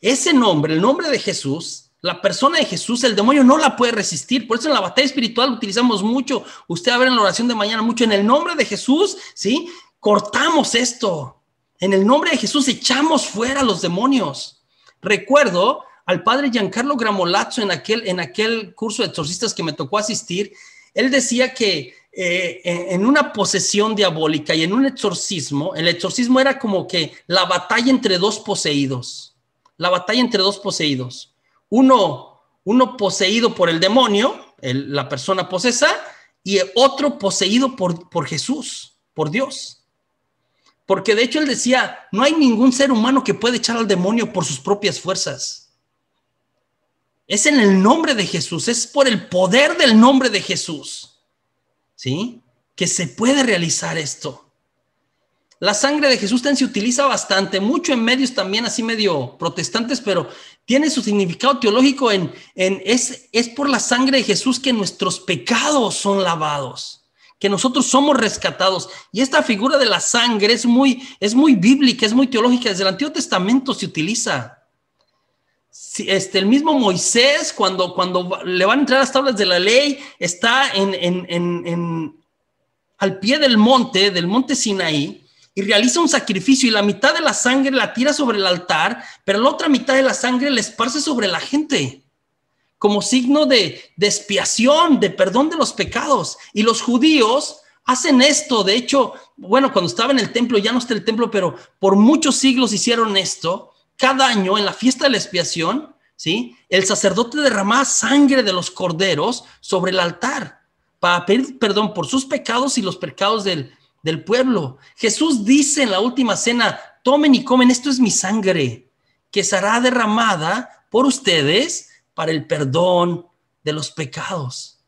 Ese nombre, el nombre de Jesús, la persona de Jesús, el demonio no la puede resistir. Por eso en la batalla espiritual utilizamos mucho. Usted va a ver en la oración de mañana mucho. En el nombre de Jesús, ¿sí? Cortamos esto. En el nombre de Jesús echamos fuera a los demonios. Recuerdo al padre Giancarlo Gramolazzo en aquel curso de exorcistas que me tocó asistir. Él decía que en una posesión diabólica y en un exorcismo, el exorcismo era como que la batalla entre 2 poseídos. La batalla entre 2 poseídos. Uno poseído por el demonio, la persona posesa, y otro poseído por Jesús, por Dios. Porque de hecho él decía, no hay ningún ser humano que pueda echar al demonio por sus propias fuerzas. Es en el nombre de Jesús, es por el poder del nombre de Jesús, ¿sí? Que se puede realizar esto. La sangre de Jesús también se utiliza bastante, mucho en medios también así medio protestantes, pero tiene su significado teológico es por la sangre de Jesús que nuestros pecados son lavados, que nosotros somos rescatados. Y esta figura de la sangre es muy bíblica, es muy teológica. Desde el Antiguo Testamento se utiliza. El mismo Moisés, cuando le van a entrar las tablas de la ley, está al pie del monte Sinaí, y realiza un sacrificio y la mitad de la sangre la tira sobre el altar, pero la otra mitad de la sangre la esparce sobre la gente como signo de expiación, de perdón de los pecados. Y los judíos hacen esto. De hecho, bueno, cuando estaba en el templo, ya no está el templo, pero por muchos siglos hicieron esto. Cada año en la fiesta de la expiación, ¿sí? El sacerdote derramaba sangre de los corderos sobre el altar para pedir perdón por sus pecados y los pecados del pueblo. Jesús dice en la última cena, tomen y comen, esto es mi sangre, que será derramada por ustedes para el perdón de los pecados,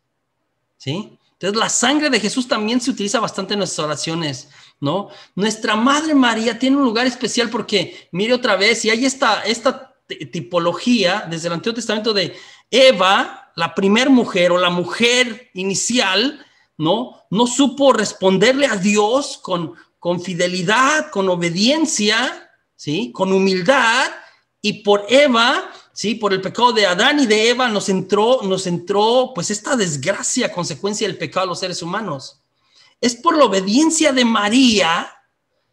¿sí? Entonces la sangre de Jesús también se utiliza bastante en nuestras oraciones, ¿no? Nuestra Madre María tiene un lugar especial porque, mire otra vez, y hay esta tipología desde el Antiguo Testamento de Eva, la primer mujer o la mujer inicial, no supo responderle a Dios con fidelidad, con obediencia, ¿sí? Con humildad, y por Eva, ¿sí? Por el pecado de Adán y de Eva nos entró pues esta desgracia a consecuencia del pecado de los seres humanos. Es por la obediencia de María,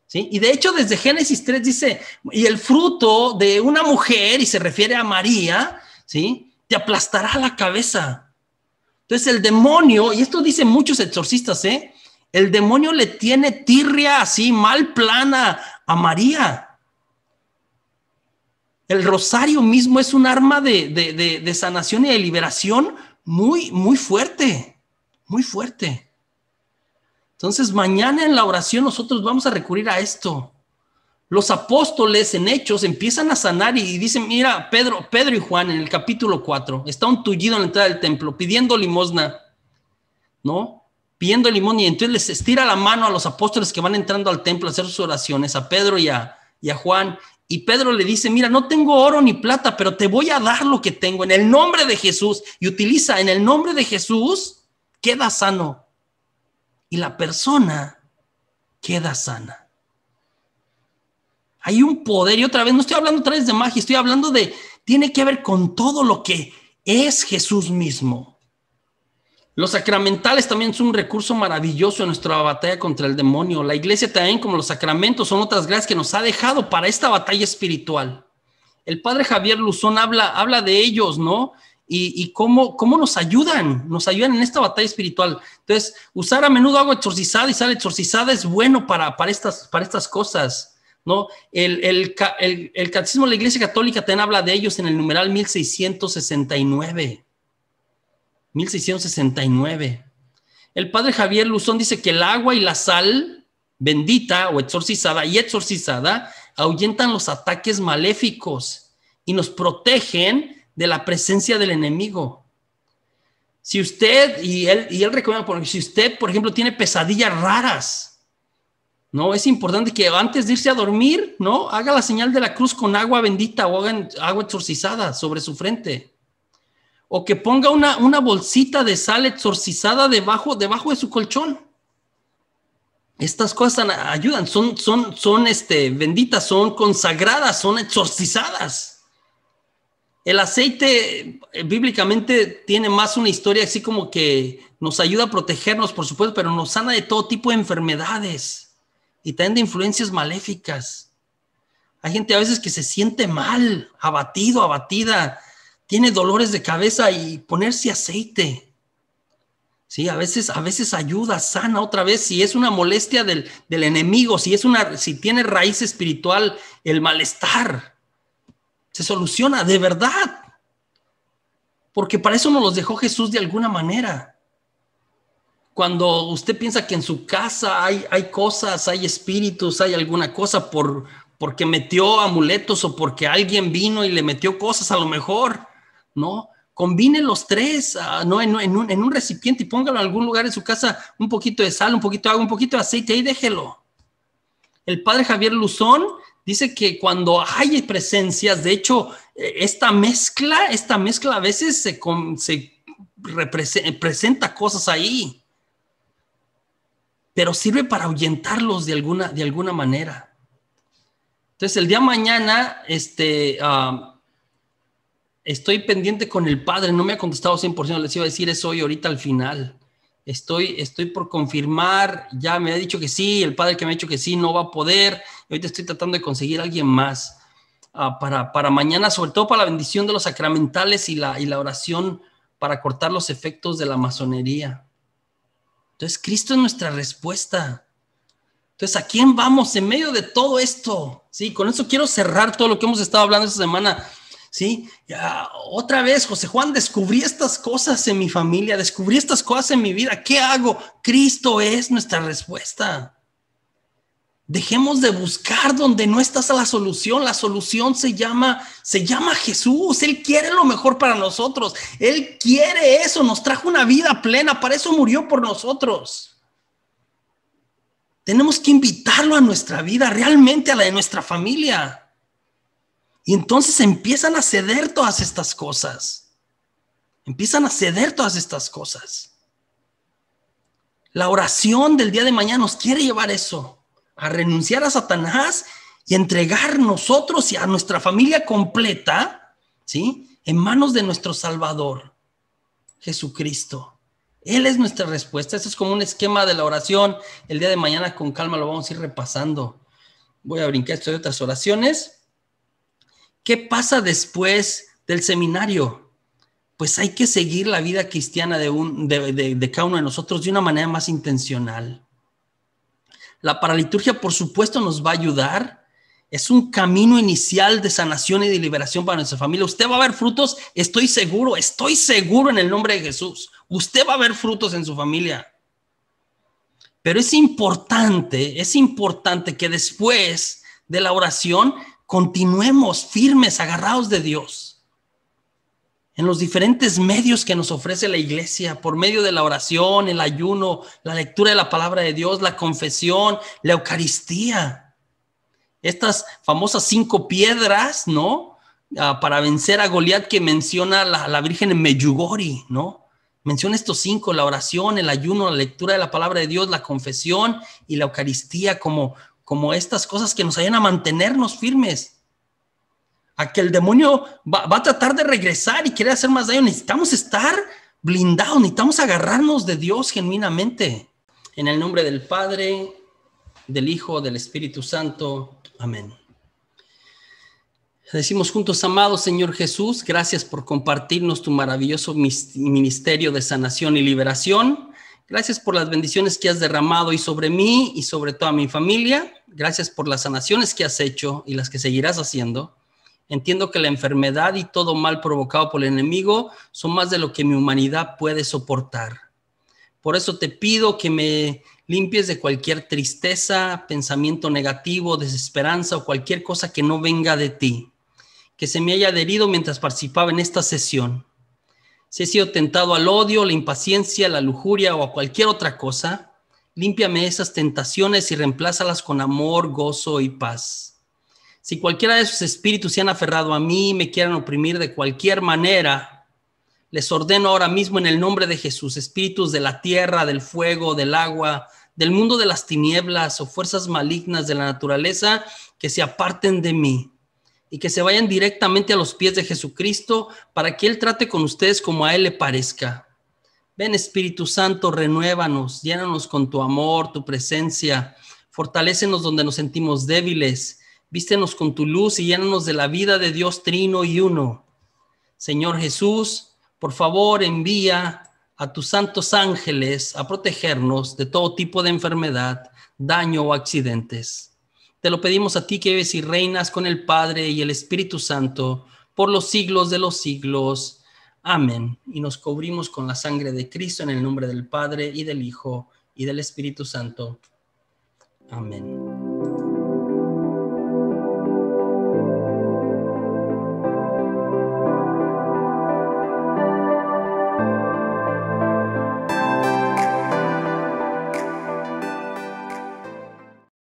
¿sí? Y de hecho desde Génesis 3 dice, y el fruto de una mujer, y se refiere a María, ¿sí? Te aplastará la cabeza. Entonces el demonio, y esto dicen muchos exorcistas, el demonio le tiene tirria así mal plana a María. El rosario mismo es un arma de sanación y de liberación muy, muy fuerte, muy fuerte. Entonces, mañana en la oración nosotros vamos a recurrir a esto. Los apóstoles en Hechos empiezan a sanar y dicen, mira, Pedro y Juan en el capítulo 4, está un tullido en la entrada del templo pidiendo limosna, ¿no? Pidiendo limosna, y entonces les estira la mano a los apóstoles que van entrando al templo a hacer sus oraciones, a Pedro y a Juan. Y Pedro le dice, mira, no tengo oro ni plata, pero te voy a dar lo que tengo en el nombre de Jesús. Y utiliza en el nombre de Jesús, queda sano. Y la persona queda sana. Hay un poder, y otra vez, no estoy hablando otra vez de magia, estoy hablando tiene que ver con todo lo que es Jesús mismo. Los sacramentales también son un recurso maravilloso en nuestra batalla contra el demonio. La iglesia también, como los sacramentos, son otras gracias que nos ha dejado para esta batalla espiritual. El padre Javier Luzón habla de ellos, ¿no? Y cómo nos ayudan en esta batalla espiritual. Entonces, usar a menudo agua exorcizada y sal exorcizada es bueno para estas cosas, ¿no? El Catecismo de la Iglesia Católica también habla de ellos en el numeral 1669. 1669. El padre Javier Luzón dice que el agua y la sal bendita o exorcizada ahuyentan los ataques maléficos y nos protegen de la presencia del enemigo. Si usted, y él recomienda, porque si usted, por ejemplo, tiene pesadillas raras, ¿no? Es importante que antes de irse a dormir, ¿no? Haga la señal de la cruz con agua bendita o haga agua exorcizada sobre su frente. O que ponga una bolsita de sal exorcizada debajo de su colchón. Estas cosas ayudan, son benditas, son consagradas, son exorcizadas. El aceite bíblicamente tiene más una historia así como que nos ayuda a protegernos, por supuesto, pero nos sana de todo tipo de enfermedades y también de influencias maléficas. Hay gente a veces que se siente mal, abatido, abatida, tiene dolores de cabeza y ponerse aceite. Sí, a veces ayuda, sana otra vez. Si es una molestia del enemigo, si tiene raíz espiritual el malestar, se soluciona de verdad. Porque para eso nos los dejó Jesús de alguna manera. Cuando usted piensa que en su casa hay cosas, hay espíritus, hay alguna cosa porque metió amuletos o porque alguien vino y le metió cosas a lo mejor, ¿no? Combine los tres, ¿no? en un recipiente y póngalo en algún lugar de su casa, un poquito de sal, un poquito de agua, un poquito de aceite, ahí déjelo. El padre Javier Luzón dice que cuando hay presencias, de hecho, esta mezcla a veces se presenta cosas ahí, pero sirve para ahuyentarlos de alguna manera. Entonces, el día de mañana, estoy pendiente con el padre, no me ha contestado 100%, les iba a decir eso hoy ahorita al final. Estoy por confirmar, ya me ha dicho que sí, el padre que me ha dicho que sí no va a poder, ahorita estoy tratando de conseguir a alguien más para mañana, sobre todo para la bendición de los sacramentales y la oración para cortar los efectos de la masonería. Entonces, Cristo es nuestra respuesta. Entonces, ¿a quién vamos en medio de todo esto? Sí, con eso quiero cerrar todo lo que hemos estado hablando esta semana. Sí, otra vez, José Juan, descubrí estas cosas en mi familia, descubrí estas cosas en mi vida. ¿Qué hago? Cristo es nuestra respuesta. Dejemos de buscar donde no está la solución. La solución se llama Jesús. Él quiere lo mejor para nosotros. Él quiere eso. Nos trajo una vida plena. Para eso murió por nosotros. Tenemos que invitarlo a nuestra vida, realmente a la de nuestra familia. Y entonces empiezan a ceder todas estas cosas. La oración del día de mañana nos quiere llevar eso, a renunciar a Satanás y entregar nosotros y a nuestra familia completa, ¿sí?, en manos de nuestro Salvador, Jesucristo. Él es nuestra respuesta. Esto es como un esquema de la oración. El día de mañana con calma lo vamos a ir repasando. Voy a brincar esto de otras oraciones. ¿Qué pasa después del seminario? Pues hay que seguir la vida cristiana de cada uno de nosotros de una manera más intencional. La paraliturgia, por supuesto, nos va a ayudar Es un camino inicial de sanación y de liberación para nuestra familia. Usted va a ver frutos, estoy seguro en el nombre de Jesús. Usted va a ver frutos en su familia. Pero es importante que después de la oración continuemos firmes, agarrados de Dios. En los diferentes medios que nos ofrece la iglesia, por medio de la oración, el ayuno, la lectura de la palabra de Dios, la confesión, la Eucaristía. Estas famosas 5 piedras, ¿no? Para vencer a Goliat que menciona la Virgen en Meyugori, ¿no? Menciona estos 5, la oración, el ayuno, la lectura de la palabra de Dios, la confesión y la Eucaristía como estas cosas que nos ayudan a mantenernos firmes. A que el demonio va a tratar de regresar y quiere hacer más daño. Necesitamos estar blindados, necesitamos agarrarnos de Dios genuinamente. En el nombre del Padre, del Hijo, del Espíritu Santo. Amén. Decimos juntos: amado Señor Jesús, gracias por compartirnos tu maravilloso ministerio de sanación y liberación. Gracias por las bendiciones que has derramado y sobre mí y sobre toda mi familia. Gracias por las sanaciones que has hecho y las que seguirás haciendo. Entiendo que la enfermedad y todo mal provocado por el enemigo son más de lo que mi humanidad puede soportar. Por eso te pido que me limpies de cualquier tristeza, pensamiento negativo, desesperanza o cualquier cosa que no venga de ti, que se me haya adherido mientras participaba en esta sesión. Si he sido tentado al odio, la impaciencia, la lujuria o a cualquier otra cosa, límpiame esas tentaciones y reemplázalas con amor, gozo y paz. Si cualquiera de esos espíritus se han aferrado a mí y me quieran oprimir de cualquier manera, les ordeno ahora mismo en el nombre de Jesús, espíritus de la tierra, del fuego, del agua, del mundo de las tinieblas o fuerzas malignas de la naturaleza, que se aparten de mí y que se vayan directamente a los pies de Jesucristo para que Él trate con ustedes como a Él le parezca. Ven, Espíritu Santo, renuévanos, llénanos con tu amor, tu presencia, fortalécenos donde nos sentimos débiles, vístenos con tu luz y llénanos de la vida de Dios trino y uno. Señor Jesús, por favor, envía a tus santos ángeles a protegernos de todo tipo de enfermedad, daño o accidentes. Te lo pedimos a ti que vives y reinas con el Padre y el Espíritu Santo por los siglos de los siglos. Amén. Y nos cubrimos con la sangre de Cristo en el nombre del Padre y del Hijo y del Espíritu Santo. Amén.